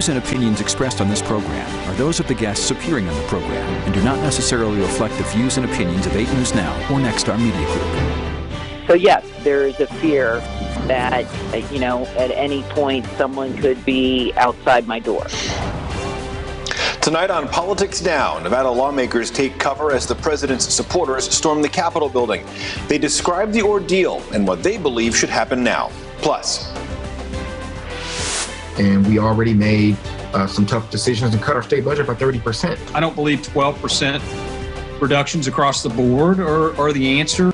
views and opinions expressed on this program are those of the guests appearing on the program and do not necessarily reflect the views and opinions of 8 News Now or Nexstar Media Group. So yes, there is a fear that, at any point someone could be outside my door. Tonight on Politics Now, Nevada lawmakers take cover as the president's supporters storm the Capitol building. They describe the ordeal and what they believe should happen now. Plus, and we already made some tough decisions to cut our state budget by 30%. I don't believe 12% reductions across the board are the answer.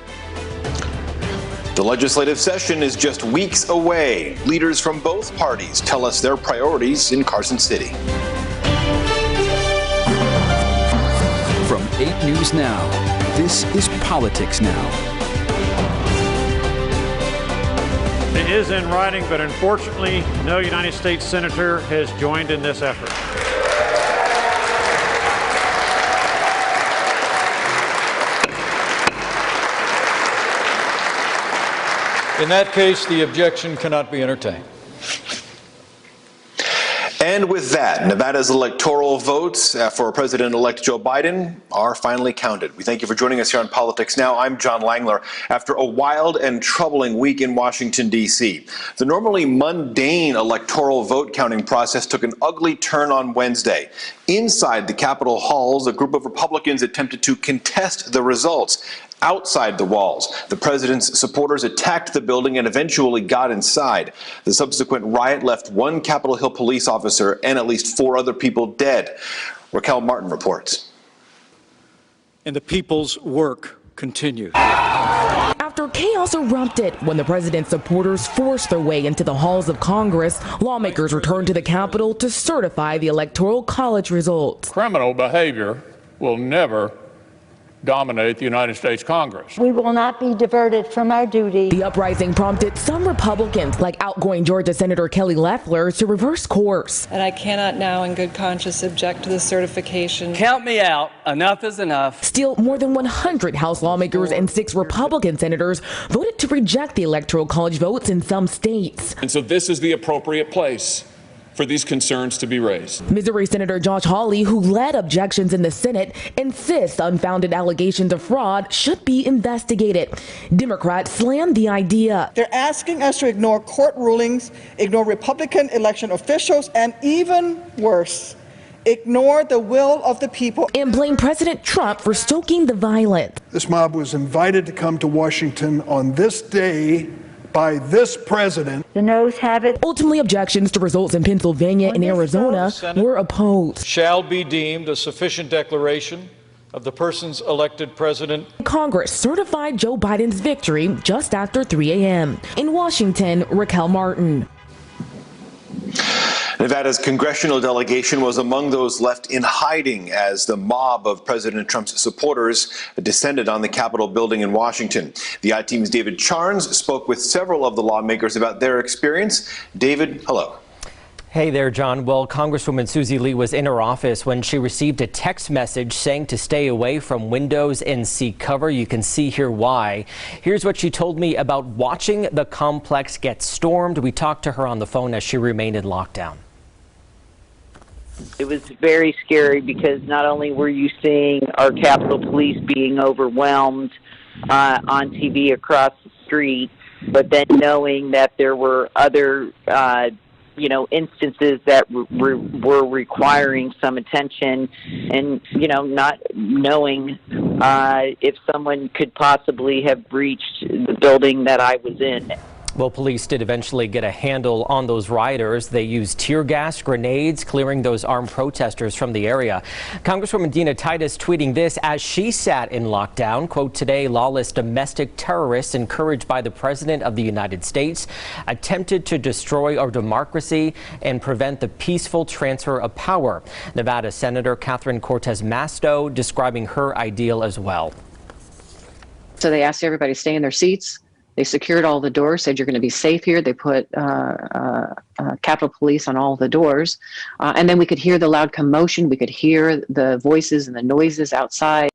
The legislative session is just weeks away. Leaders from both parties tell us their priorities in Carson City. From 8 News Now, this is Politics Now. It is in writing, but unfortunately, no United States Senator has joined in this effort. In that case, the objection cannot be entertained. And with that, Nevada's electoral votes for President-elect Joe Biden are finally counted. We thank you for joining us here on Politics Now. I'm John Langler. After a wild and troubling week in Washington, D.C., the normally mundane electoral vote counting process took an ugly turn on Wednesday. Inside the Capitol halls, a group of Republicans attempted to contest the results. Outside the walls, the president's supporters attacked the building and eventually got inside. The subsequent riot left one Capitol Hill police officer and at least 4 other people dead. Raquel Martin reports. And the people's work continues. After chaos erupted when the president's supporters forced their way into the halls of Congress, lawmakers returned to the Capitol to certify the Electoral College results. Criminal behavior will never dominate the United States Congress. We will not be diverted from our duty. The uprising prompted some Republicans, like outgoing Georgia Senator Kelly Loeffler, to reverse course. And I cannot now in good conscience object to the certification. Count me out. Enough is enough. Still, more than 100 House lawmakers and 6 Republican senators voted to reject the Electoral College votes in some states. And so this is the appropriate place for these concerns to be raised. Missouri Senator Josh Hawley, who led objections in the Senate, insists unfounded allegations of fraud should be investigated. Democrats slammed the idea. They're asking us to ignore court rulings, ignore Republican election officials, and even worse, ignore the will of the people. And blame President Trump for stoking the violence. This mob was invited to come to Washington on this day by this president. The noes have it. Ultimately, objections to results in Pennsylvania and Arizona were opposed. Shall be deemed a sufficient declaration of the person's elected president. Congress certified Joe Biden's victory just after 3 a.m. In Washington, Raquel Martin. Nevada's congressional delegation was among those left in hiding as the mob of President Trump's supporters descended on the Capitol building in Washington. The I-Team's David Charnes spoke with several of the lawmakers about their experience. David, hello. Hey there, John. Well, Congresswoman Susie Lee was in her office when she received a text message saying to stay away from windows and seek cover. You can see here why. Here's what she told me about watching the complex get stormed. We talked to her on the phone as she remained in lockdown. It was very scary because not only were you seeing our Capitol Police being overwhelmed on TV across the street, but then knowing that there were other instances that were requiring some attention, and not knowing if someone could possibly have breached the building that I was in. Well, police did eventually get a handle on those rioters. They used tear gas, grenades, clearing those armed protesters from the area. Congresswoman Dina Titus tweeting this as she sat in lockdown. Quote, today, lawless domestic terrorists encouraged by the President of the United States attempted to destroy our democracy and prevent the peaceful transfer of power. Nevada Senator Catherine Cortez Masto describing her ideal as well. So they asked everybody to stay in their seats. They secured all the doors, said you're going to be safe here. They put Capitol Police on all the doors. And then we could hear the loud commotion. We could hear the voices and the noises outside.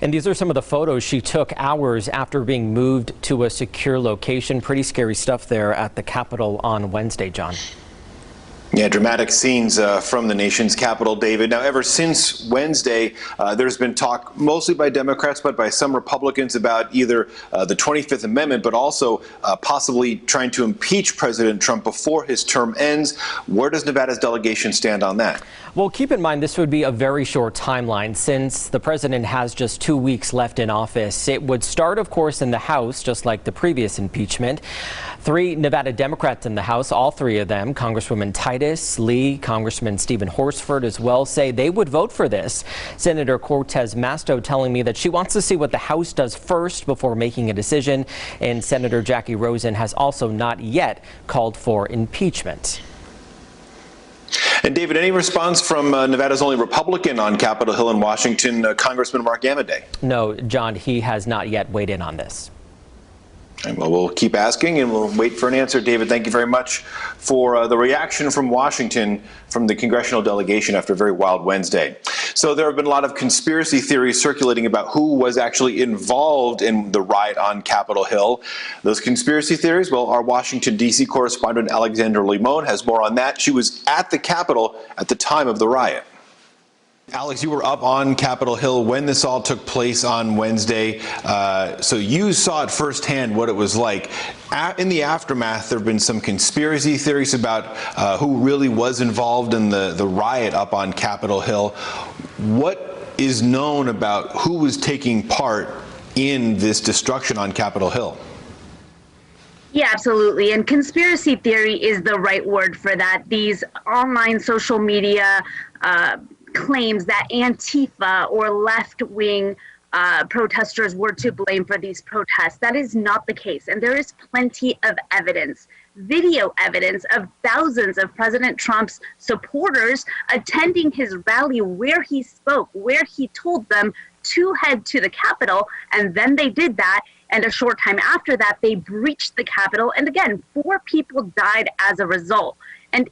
And these are some of the photos she took hours after being moved to a secure location. Pretty scary stuff there at the Capitol on Wednesday, John. Yeah, dramatic scenes from the nation's capital, David. Now, ever since Wednesday, there's been talk, mostly by Democrats, but by some Republicans, about either the 25th Amendment, but also possibly trying to impeach President Trump before his term ends. Where does Nevada's delegation stand on that? Well, keep in mind, this would be a very short timeline since the president has just 2 weeks left in office. It would start, of course, in the House, just like the previous impeachment. 3 Nevada Democrats in the House, all 3 of them, Congresswoman Titus, Lee, Congressman Stephen Horsford as well, say they would vote for this. Senator CORTEZ MASTO telling me that she wants to see what the House does first before making a decision. And Senator Jackie Rosen has also not yet called for impeachment. And David, any response from Nevada's only Republican on Capitol Hill in Washington, Congressman Mark Amodei? No, John, he has not yet weighed in on this. And we'll keep asking and we'll wait for an answer. David, thank you very much for the reaction from Washington from the congressional delegation after a very wild Wednesday. So there have been a lot of conspiracy theories circulating about who was actually involved in the riot on Capitol Hill. Those conspiracy theories, well, our Washington, D.C. correspondent Alexandra Limon has more on that. She was at the Capitol at the time of the riot. Alex, you were up on Capitol Hill when this all took place on Wednesday, so you saw it firsthand what it was like. In the aftermath, there have been some conspiracy theories about who really was involved in the riot up on Capitol Hill. What is known about who was taking part in this destruction on Capitol Hill? Yeah, absolutely. And conspiracy theory is the right word for that. These online social media claims that Antifa or left-wing protesters were to blame for these protests. That is not the case. And there is plenty of evidence, video evidence of thousands of President Trump's supporters attending his rally where he spoke, where he told them to head to the Capitol. And then they did that. And a short time after that, they breached the Capitol. And again, 4 people died as a result. And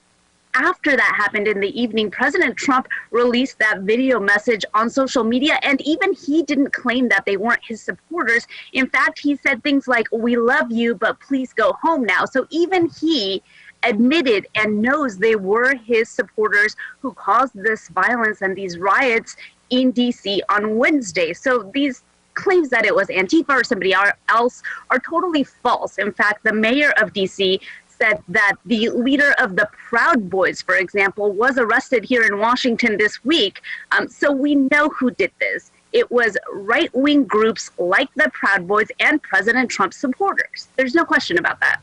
after that happened in the evening, President Trump released that video message on social media, and even he didn't claim that they weren't his supporters. In fact, he said things like, "We love you, but please go home now." So even he admitted and knows they were his supporters who caused this violence and these riots in D.C. on Wednesday. So these claims that it was Antifa or somebody else are totally false. In fact, the mayor of D.C. said that the leader of the Proud Boys, for example, was arrested here in Washington this week. So we know who did this. It was right-wing groups like the Proud Boys and President Trump's supporters. There's no question about that.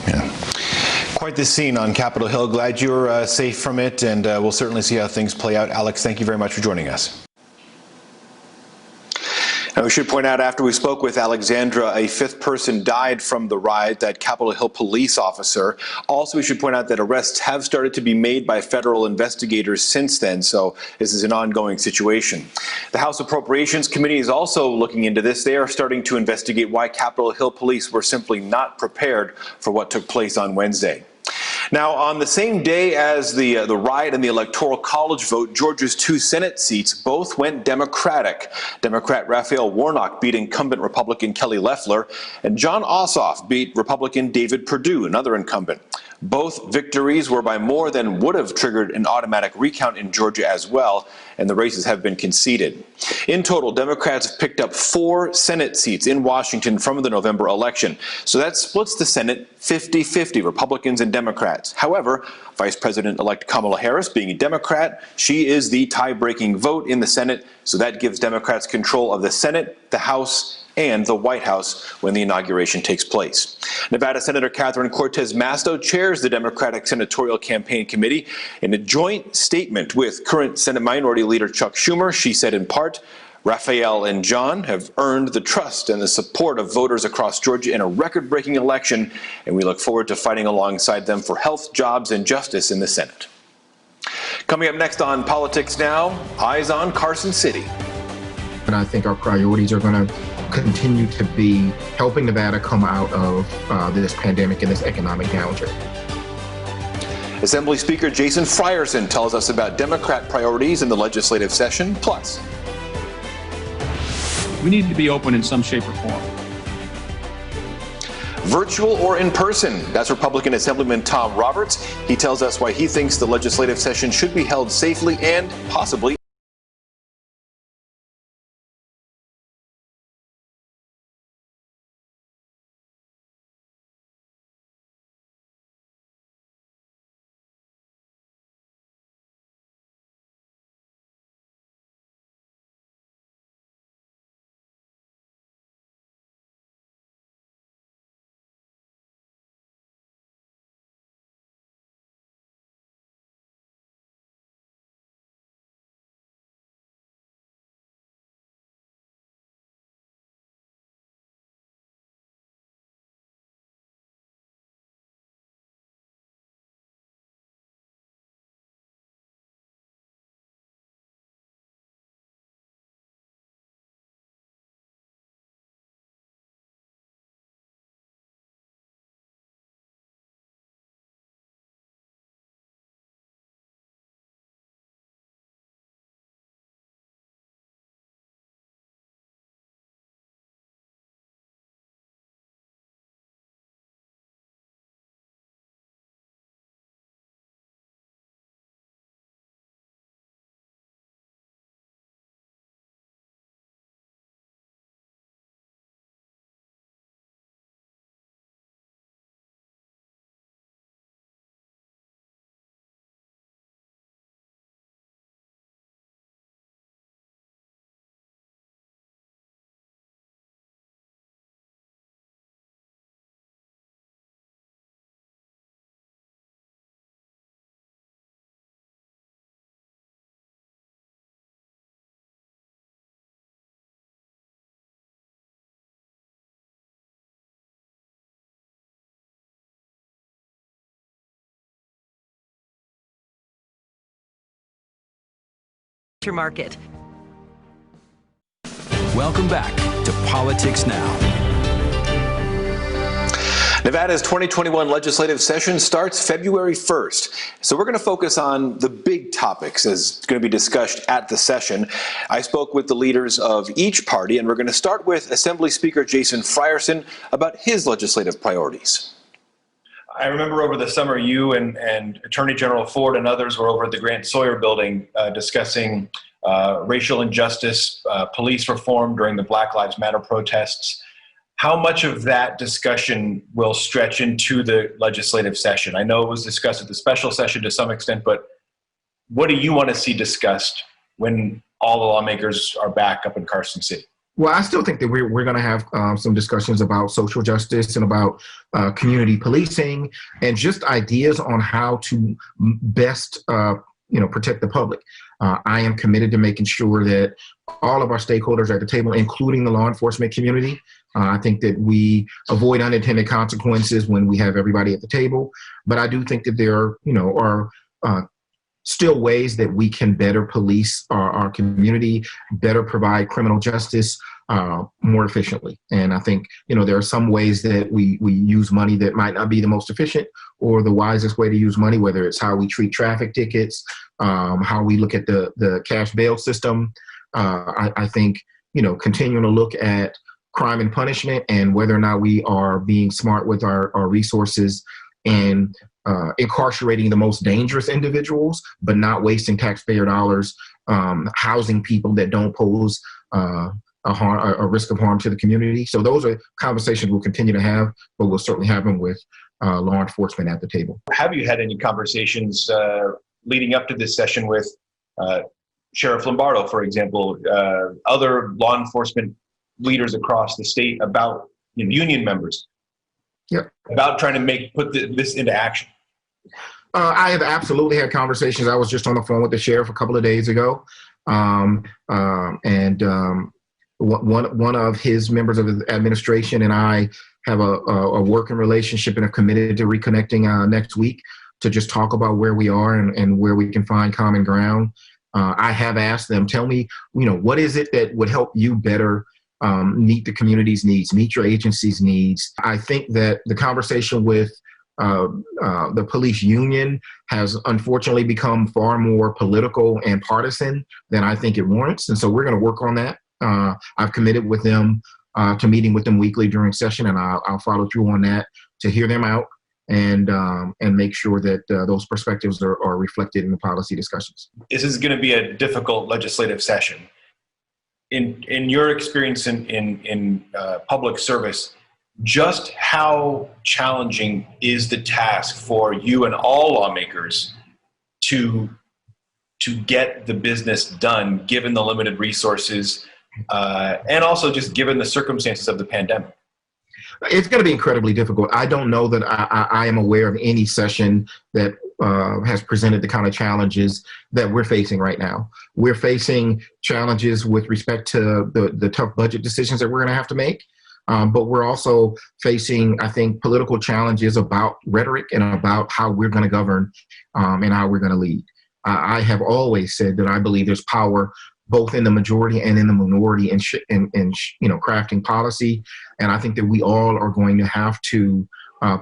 Yeah. Quite the scene on Capitol Hill. Glad you're safe from it, and we'll certainly see how things play out. Alex, thank you very much for joining us. And we should point out, after we spoke with Alexandra, a 5th person died from the riot, that Capitol Hill police officer. Also, we should point out that arrests have started to be made by federal investigators since then, so this is an ongoing situation. The House Appropriations Committee is also looking into this. They are starting to investigate why Capitol Hill police were simply not prepared for what took place on Wednesday. Now, on the same day as the riot and the Electoral College vote, Georgia's 2 Senate seats both went Democratic. Democrat Raphael Warnock beat incumbent Republican Kelly Loeffler, and Jon Ossoff beat Republican David Perdue, another incumbent. Both victories were by more than would have triggered an automatic recount in Georgia as well, and the races have been conceded. In total, Democrats have picked up 4 Senate seats in Washington from the November election. So that splits the Senate 50-50, Republicans and Democrats. However, Vice President-elect Kamala Harris, being a Democrat, she is the tie-breaking vote in the Senate, so that gives Democrats control of the Senate, the House, and the White House when the inauguration takes place. Nevada Senator Catherine Cortez Masto chairs the Democratic Senatorial Campaign Committee. In a joint statement with current Senate Minority Leader Chuck Schumer, she said in part, Raphael and John have earned the trust and the support of voters across Georgia in a record-breaking election, and we look forward to fighting alongside them for health, jobs, and justice in the Senate. Coming up next on Politics Now, eyes on Carson City. And I think our priorities are going to continue to be helping Nevada come out of this pandemic and this economic downturn. Assembly Speaker Jason Frierson tells us about Democrat priorities in the legislative session. Plus, we need to be open in some shape or form. virtual or in person? That's Republican Assemblyman Tom Roberts. He tells us why he thinks the legislative session should be held safely and possibly market. Welcome back to Politics Now. Nevada's 2021 legislative session starts February 1st. So we're going to focus on the big topics as going to be discussed at the session. I spoke with the leaders of each party, and we're going to start with Assembly Speaker Jason Frierson about his legislative priorities. I remember over the summer, you and Attorney General Ford and others were over at the Grant Sawyer building discussing racial injustice, police reform during the Black Lives Matter protests. How much of that discussion will stretch into the legislative session? I know it was discussed at the special session to some extent, but what do you want to see discussed when all the lawmakers are back up in Carson City? Well, I still think that we're going to have some discussions about social justice and about community policing and just ideas on how to best, protect the public. I am committed to making sure that all of our stakeholders are at the table, including the law enforcement community. I think that we avoid unintended consequences when we have everybody at the table. But I do think that there, are still ways that we can better police our community, better provide criminal justice more efficiently. And I think, there are some ways that we use money that might not be the most efficient or the wisest way to use money, whether it's how we treat traffic tickets, how we look at the cash bail system. I think, continuing to look at crime and punishment and whether or not we are being smart with our resources and incarcerating the most dangerous individuals, but not wasting taxpayer dollars, housing people that don't pose a risk of harm to the community. So those are conversations we'll continue to have, but we'll certainly have them with law enforcement at the table. Have you had any conversations leading up to this session with Sheriff Lombardo, for example, other law enforcement leaders across the state about union members? Yep. About trying to put this into action? I have absolutely had conversations. I was just on the phone with the sheriff a couple of days ago, and one of his members of the administration and I have a working relationship and are committed to reconnecting next week to just talk about where we are and where we can find common ground. I have asked them, tell me, what is it that would help you better meet the community's needs, meet your agency's needs. I think that the conversation with the police union has unfortunately become far more political and partisan than I think it warrants. And so we're going to work on that. I've committed with them to meeting with them weekly during session, and I'll follow through on that to hear them out and make sure that those perspectives are reflected in the policy discussions. This is going to be a difficult legislative session. In your experience in public service, just how challenging is the task for you and all lawmakers to get the business done, given the limited resources, and also just given the circumstances of the pandemic? It's going to be incredibly difficult. I don't know that I am aware of any session that has presented the kind of challenges that we're facing right now. We're facing challenges with respect to the tough budget decisions that we're going to have to make. But we're also facing, I think, political challenges about rhetoric and about how we're going to govern and how we're going to lead. I have always said that I believe there's power both in the majority and in the minority in crafting policy. And I think that we all are going to have to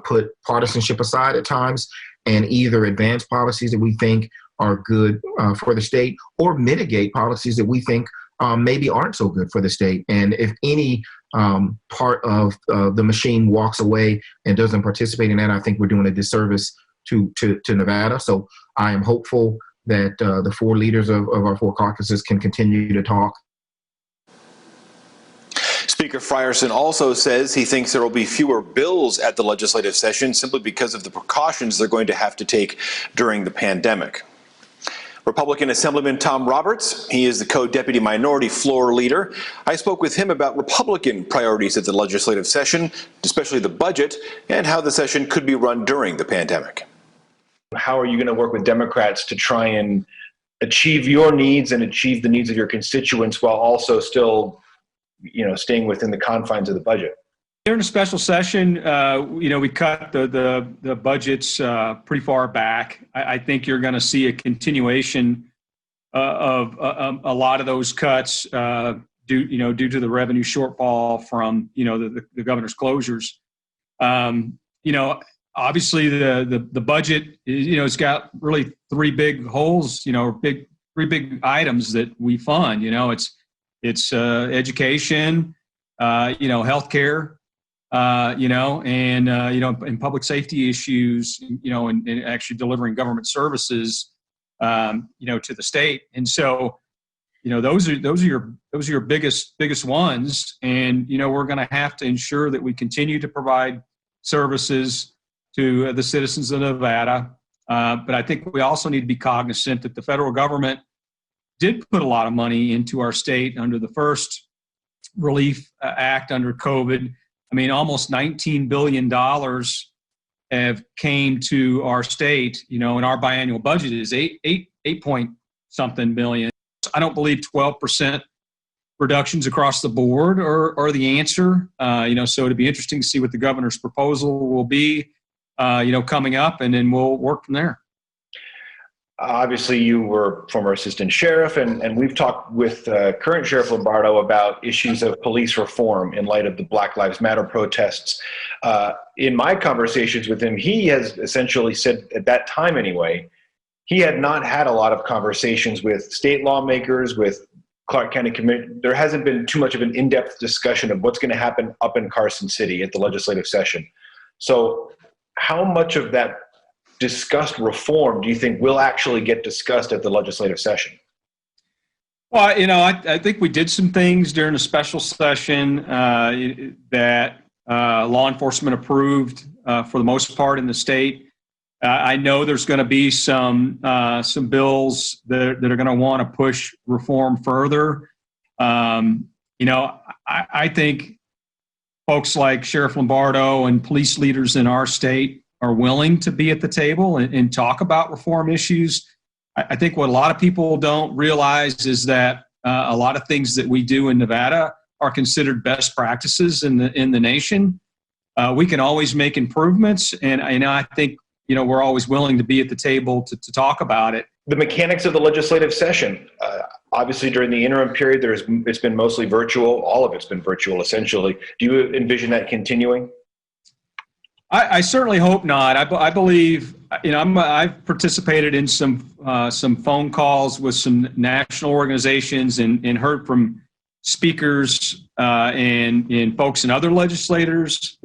put partisanship aside at times and either advance policies that we think are good for the state or mitigate policies that we think maybe aren't so good for the state. And if any part of the machine walks away and doesn't participate in that, I think we're doing a disservice to Nevada. So I am hopeful that the four leaders of our four caucuses can continue to talk. Speaker Frierson also says he thinks there will be fewer bills at the legislative session simply because of the precautions they're going to have to take during the pandemic. Republican Assemblyman Tom Roberts, he is the co-deputy minority floor leader. I spoke with him about Republican priorities at the legislative session, especially the budget, and how the session could be run during the pandemic. How are you going to work with Democrats to try and achieve your needs and achieve the needs of your constituents while also still, staying within the confines of the budget? During a special session, we cut the budgets pretty far back. I think you're going to see a continuation of a lot of those cuts due to the revenue shortfall from the governor's closures. Obviously the budget it's got really three big holes. Three big items that we fund. It's education, healthcare. And public safety issues, and actually delivering government services, to the state. And so, those are your biggest ones. And, we're going to have to ensure that we continue to provide services to the citizens of Nevada. But I think we also need to be cognizant that the federal government did put a lot of money into our state under the first relief act under COVID. I mean, almost $19 billion have came to our state, and our biannual budget is eight point something billion. I don't believe 12% reductions across the board are the answer. So it'd be interesting to see what the governor's proposal will be, coming up, and then we'll work from there. Obviously, you were former assistant sheriff, and we've talked with current Sheriff Lombardo about issues of police reform in light of the Black Lives Matter protests. In my conversations with him, he has essentially said, at that time anyway, he had not had a lot of conversations with state lawmakers, with Clark County Commission. There hasn't been too much of an in-depth discussion of what's going to happen up in Carson City at the legislative session. So how much of that discussed reform do you think will actually get discussed at the legislative session? Well, I think we did some things during a special session that law enforcement approved for the most part in the state. I know there's going to be some bills that are going to want to push reform further. I think folks like Sheriff Lombardo and police leaders in our state are willing to be at the table and talk about reform issues. I think what a lot of people don't realize is that a lot of things that we do in Nevada are considered best practices in the nation. We can always make improvements, and I think we're always willing to be at the table to talk about it. The mechanics of the legislative session. Obviously, during the interim period, it's been mostly virtual. All of it's been virtual, essentially. Do you envision that continuing? I certainly hope not. I believe, I've participated in some phone calls with some national organizations and heard from speakers and folks in other legislatures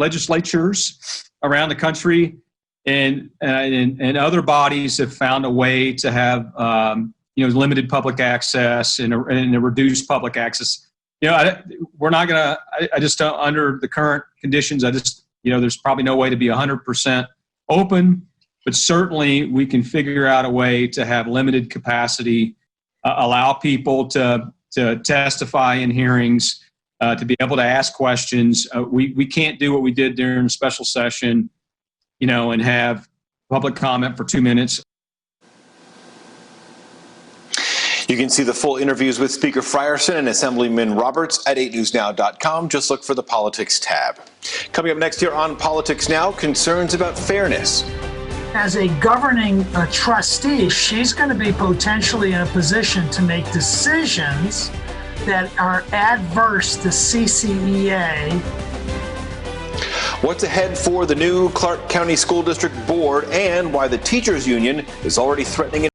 around the country, and other bodies have found a way to have limited public access and a reduced public access. We're not gonna. I just don't, under the current conditions. There's probably no way to be 100% open, but certainly we can figure out a way to have limited capacity, allow people to testify in hearings, to be able to ask questions. We can't do what we did during a special session, and have public comment for 2 minutes. You can see the full interviews with Speaker Frierson and Assemblyman Roberts at 8newsnow.com. Just look for the Politics tab. Coming up next here on Politics Now, concerns about fairness. As a governing trustee, she's going to be potentially in a position to make decisions that are adverse to CCEA. What's ahead for the new Clark County School District Board, and why the teachers union is already threatening it.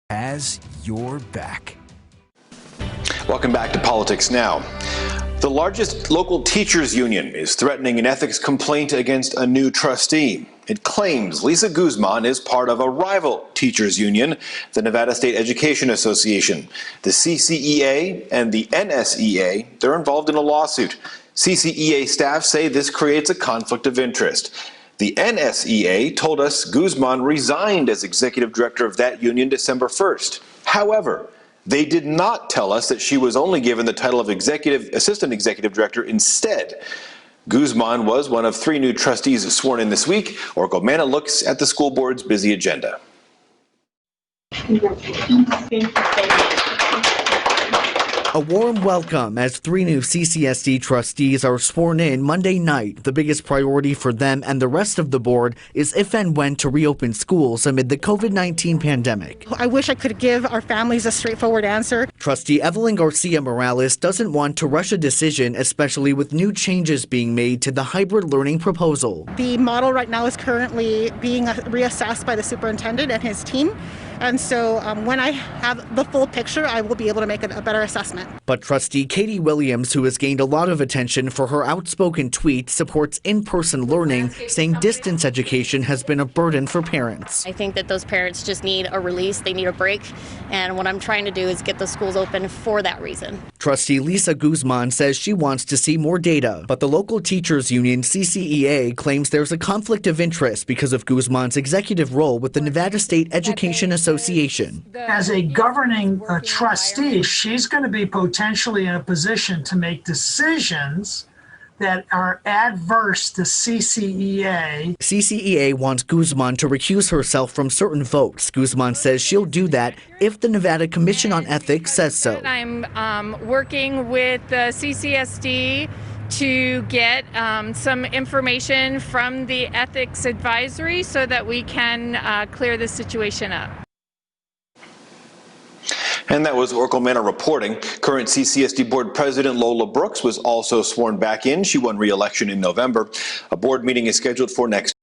Has your back. Welcome back to Politics Now. The largest local teachers union is threatening an ethics complaint against a new trustee. It claims Lisa Guzman is part of a rival teachers union, the Nevada State Education Association. The CCEA and the NSEA, they're involved in a lawsuit. CCEA staff say this creates a conflict of interest. The NSEA told us Guzman resigned as executive director of that union December 1st. However, they did not tell us that she was only given the title of assistant executive director instead. Guzman was one of 3 new trustees sworn in this week. Orgomana looks at the school board's busy agenda. A warm welcome as 3 new CCSD trustees are sworn in Monday night. The biggest priority for them and the rest of the board is if and when to reopen schools amid the COVID-19 pandemic. I wish I could give our families a straightforward answer. Trustee EVELYN Garcia Morales doesn't want to rush a decision, especially with new changes being made to the hybrid learning proposal. The model right now is currently being reassessed by the superintendent and his team. And so when I have the full picture, I will be able to make a better assessment. But Trustee Katie Williams, who has gained a lot of attention for her outspoken tweet, supports in-person learning, saying distance education has been a burden for parents. I think that those parents just need a release. They need a break. And what I'm trying to do is get the school schools open for that reason. Trustee Lisa GUZMAN says she wants to see more data, but the local teachers union CCEA claims there's a conflict of interest because of GUZMAN's executive role with the Nevada State Education Association. As a governing trustee, she's going to be potentially in a position to make decisions that are adverse to CCEA. CCEA wants GUZMAN to recuse herself from certain votes. GUZMAN says she'll do that if the Nevada Commission on Ethics says so. I'm working with the CCSD to get some information from the ethics advisory so that we can clear this situation up. And that was Oracle Manor reporting. Current CCSD Board President Lola Brooks was also sworn back in. She won re-election in November. A board meeting is scheduled for next.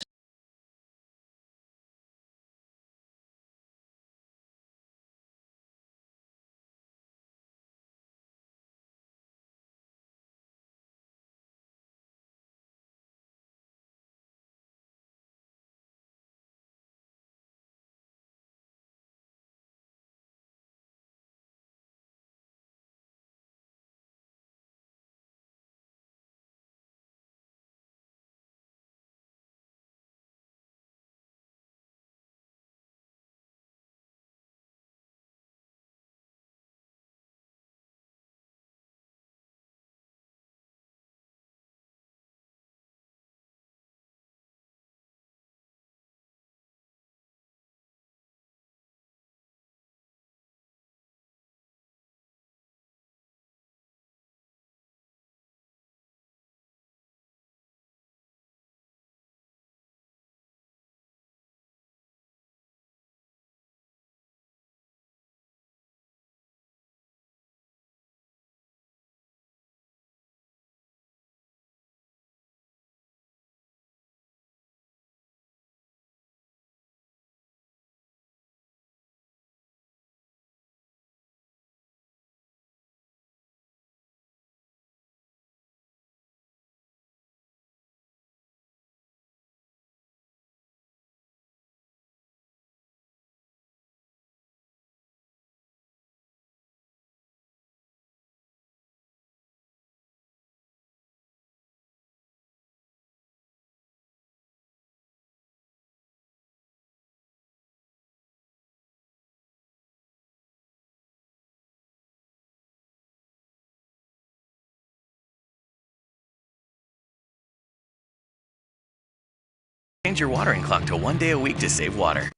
Change your watering clock to 1 day a week to save water.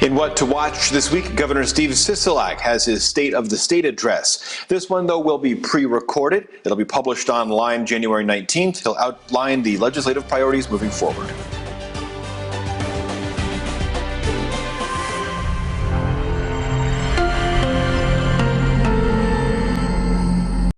In What to Watch this week, Governor Steve SISOLAK has his State of the State address. This one, though, will be pre-recorded. It'll be published online January 19th. He'll outline the legislative priorities moving forward.